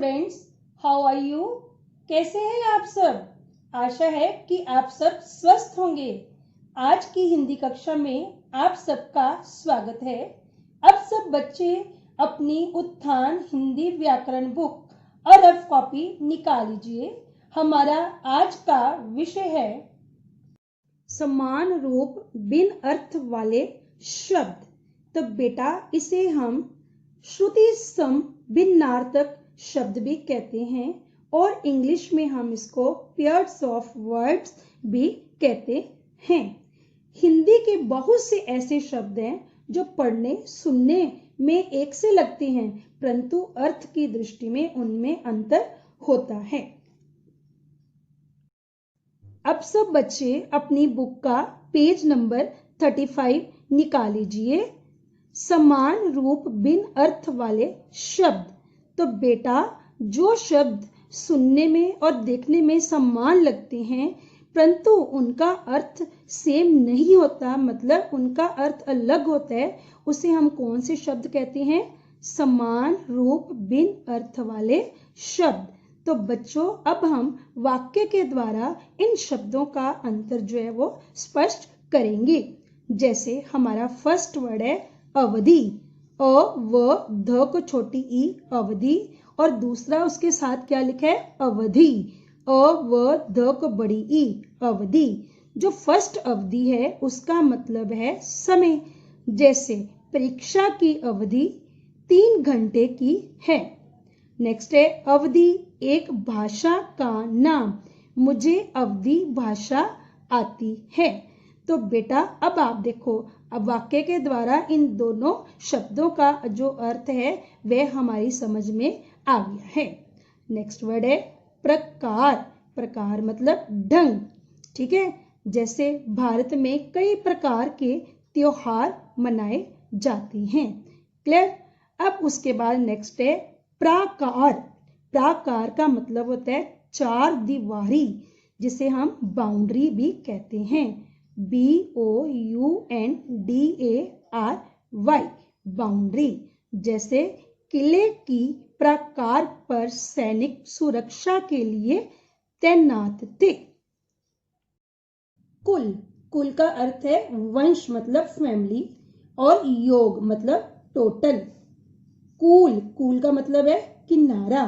Friends, how are you? कैसे हैं आप सब? आशा है कि आप सब स्वस्थ होंगे। आज की हिंदी कक्षा में आप सबका स्वागत है। अब सब बच्चे अपनी उत्थान हिंदी व्याकरण बुक और रफ कॉपी निकाल लीजिए। हमारा आज का विषय है समान रूप बिन अर्थ वाले शब्द। तो बेटा इसे हम श्रुति सम भिन्नार्थक शब्द भी कहते हैं और इंग्लिश में हम इसको पेयर्स ऑफ वर्ड्स भी कहते हैं। हिंदी के बहुत से ऐसे शब्द हैं जो पढ़ने सुनने में एक से लगते हैं, परंतु अर्थ की दृष्टि में उनमें अंतर होता है। अब सब बच्चे अपनी बुक का पेज नंबर 35 निकाल लीजिए। समान रूप बिन अर्थ वाले शब्द। तो बेटा जो शब्द सुनने में और देखने में समान लगते हैं परंतु उनका अर्थ सेम नहीं होता, मतलब उनका अर्थ अलग होता है, उसे हम कौन से शब्द कहते हैं? समान रूप बिन अर्थ वाले शब्द। तो बच्चों अब हम वाक्य के द्वारा इन शब्दों का अंतर जो है वो स्पष्ट करेंगे। जैसे हमारा फर्स्ट वर्ड है अवधि, अ व ध को छोटी ई अवधि, और दूसरा उसके साथ क्या लिखा है? अवधि, अ व ध को बड़ी ई अवधि। जो फर्स्ट अवधि है उसका मतलब है समय। जैसे परीक्षा की अवधि 3 घंटे की है। नेक्स्ट है अवधि एक भाषा का नाम, मुझे अवधि भाषा आती है। तो बेटा अब आप देखो, अब वाक्य के द्वारा इन दोनों शब्दों का जो अर्थ है वह हमारी समझ में आ गया है। नेक्स्ट वर्ड है प्रकार। प्रकार मतलब ढंग, ठीक है। जैसे भारत में कई प्रकार के त्योहार मनाए जाते हैं। क्लियर? अब उसके बाद नेक्स्ट है प्राकार। प्राकार का मतलब होता है चार दीवारी, जिसे हम बाउंड्री भी कहते हैं। BOUNDARY boundary. जैसे किले की प्राकार पर सैनिक सुरक्षा के लिए तैनात थे। कुल। कुल का अर्थ है वंश मतलब फैमिली, और योग मतलब टोटल। कूल। कूल का मतलब है किनारा।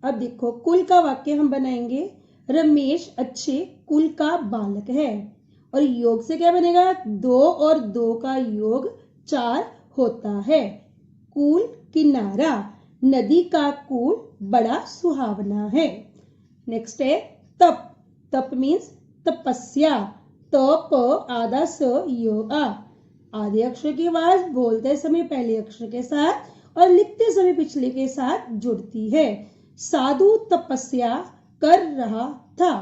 अब देखो कुल का वाक्य हम बनाएंगे, रमेश अच्छे कुल का बालक है। और योग से क्या बनेगा? 2 और 2 का योग 4 होता है। कूल किनारा। नदी का कूल बड़ा सुहावना है। नेक्स्ट है तप। तप मीन्स तपस्या। तप आधा स यो आ। आधे अक्षर की आवाज बोलते समय पहले अक्षर के साथ और लिखते समय पिछले के साथ जुड़ती है। साधु तपस्या कर रहा था।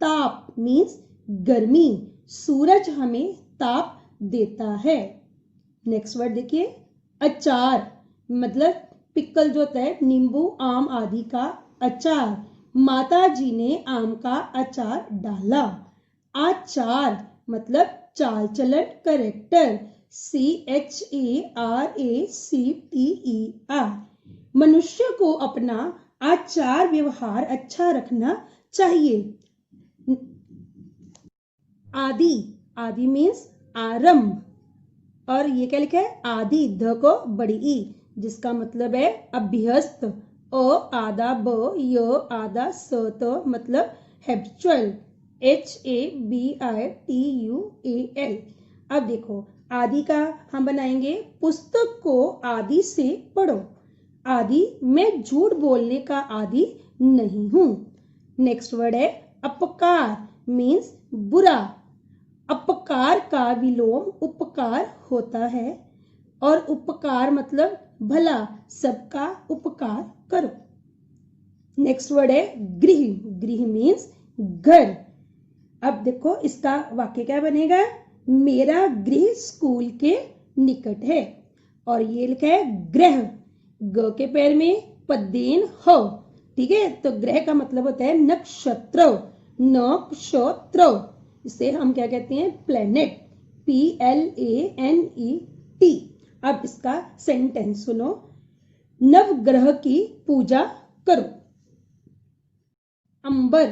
ताप मीन्स गर्मी। सूरज हमें ताप देता है। नेक्स्ट वर्ड देखिए अचार, मतलब पिकल जो होता है, नींबू आम आदि का अचार। माता जी ने आम का अचार डाला। आचार मतलब चाल चलन, करेक्टर। CHARACTER। मनुष्य को अपना आचार व्यवहार अच्छा रखना चाहिए। आदि। आदि मीन्स आरंभ, और ये क्या लिखा है? आदि, ध को बड़ी ई, जिसका मतलब है अभ्यस्त। अ आधा ब, य आधा स त मतलब हैबिचुअल। HABITUAL। अब देखो आदि का हम बनाएंगे, पुस्तक को आदि से पढ़ो। आदि मैं झूठ बोलने का आदि नहीं हूं। नेक्स्ट वर्ड है अपकार मीन्स बुरा। अपकार का विलोम उपकार होता है, और उपकार मतलब भला, सबका उपकार करो। नेक्स्ट वर्ड है गृह। गृह मीन्स घर। अब देखो इसका वाक्य क्या बनेगा? मेरा गृह स्कूल के निकट है। और ये लिखा है ग्रह, ग के पैर में पदेन हो, ठीक है। तो ग्रह का मतलब होता है नक्षत्र, नक्षत्र। इसे हम क्या कहते हैं? Planet, PLANET। अब इसका सेंटेंस सुनो। नवग्रह की पूजा करो। अंबर,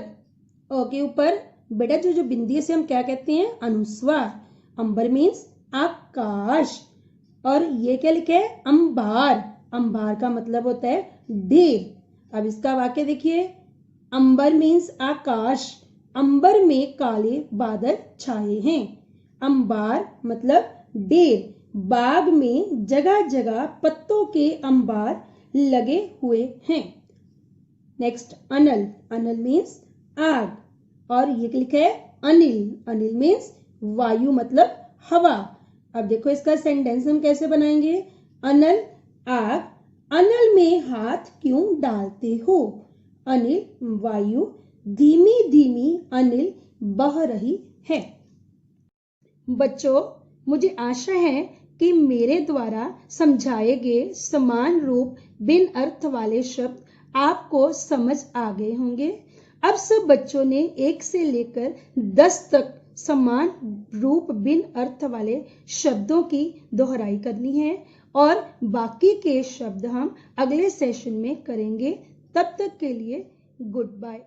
अ के ऊपर बेटा जो बिंदी से हम क्या कहते हैं, अनुस्वार। अंबर मीन्स आकाश। और ये क्या लिखा है, अंबार। अंबार का मतलब होता है ढेर। अब इसका वाक्य देखिए, अंबर मीन्स आकाश, अंबर में काले बादल छाए हैं। अंबार मतलब ढेर, बाग में जगह जगह पत्तों के अंबार लगे हुए हैं। नेक्स्ट अनल, अनल मीन्स आग। और ये लिखा है अनिल, अनिल मीन्स वायु मतलब हवा। अब देखो इसका सेंटेंस हम कैसे बनाएंगे, अनल आग, अनल में हाथ क्यों डालते हो। अनिल वायु, धीमी धीमी अनिल बह रही है। बच्चों, मुझे आशा है कि मेरे द्वारा समझाए गए समान रूप भिन्न अर्थ वाले शब्द आपको समझ आ गए होंगे। अब सब बच्चों ने 1 से लेकर 10 तक समान रूप भिन्न अर्थ वाले शब्दों की दोहराई करनी है और बाकी के शब्द हम अगले सेशन में करेंगे। तब तक के लिए गुड बाय।